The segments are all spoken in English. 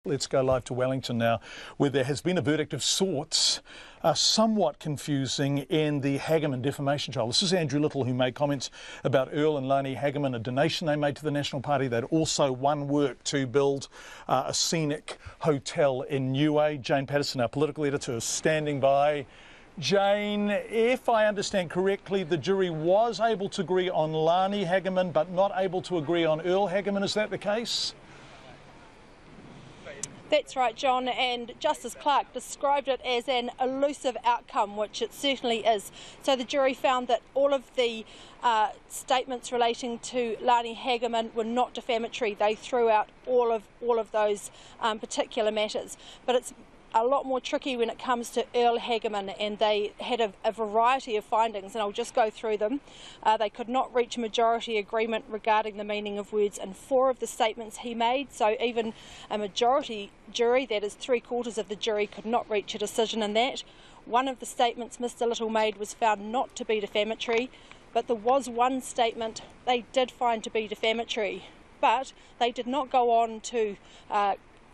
Let's go live to Wellington now, where there has been a verdict of sorts, somewhat confusing in the Hagaman defamation trial. This is Andrew Little, who made comments about Earl and Lani Hagaman, a donation they made to the National Party. They'd also won work to build a scenic hotel in Niue. Jane Patterson, our political editor, is standing by. Jane, if I understand correctly, the jury was able to agree on Lani Hagaman, but not able to agree on Earl Hagaman. Is that the case? That's right, John, and Justice Clark described it as an elusive outcome, which it certainly is. So the jury found that all of the statements relating to Lani Hagaman were not defamatory. They threw out all of those particular matters. But it's a lot more tricky when it comes to Earl Hagaman, and they had a variety of findings, and I'll just go through them. They could not reach a majority agreement regarding the meaning of words in 4 of the statements he made, so even a majority jury, that is 3/4 of the jury, could not reach a decision in that. One of the statements Mr. Little made was found not to be defamatory, but there was one statement they did find to be defamatory, but they did not go on to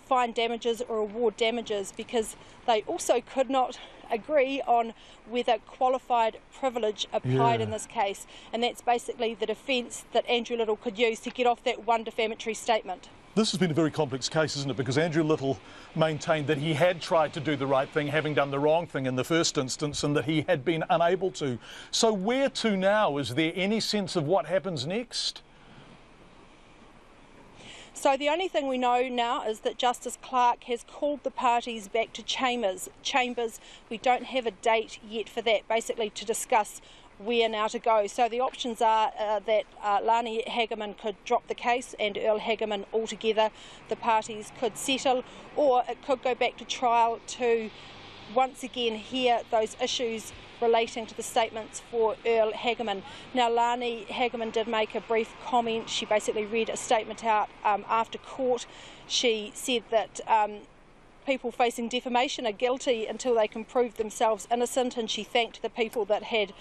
find damages or award damages, because they also could not agree on whether qualified privilege applied in this case, and that's basically the defence that Andrew Little could use to get off that one defamatory statement. This has been a very complex case, isn't it? Because Andrew Little maintained that he had tried to do the right thing, having done the wrong thing in the first instance, and that he had been unable to. So where to now? Is there any sense of what happens next? So the only thing we know now is that Justice Clark has called the parties back to chambers. We don't have a date yet for that, basically to discuss where now to go. So the options are that Lani Hagaman could drop the case and Earl Hagaman altogether. The parties could settle, or it could go back to trial to once again hear those issues relating to the statements for Earl Hagaman. Now, Lani Hagaman did make a brief comment. She basically read a statement out after court. She said that people facing defamation are guilty until they can prove themselves innocent, and she thanked the people that had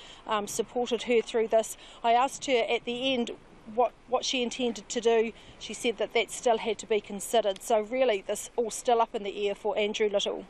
supported her through this. I asked her at the end what she intended to do. She said that still had to be considered. So really, this all still up in the air for Andrew Little.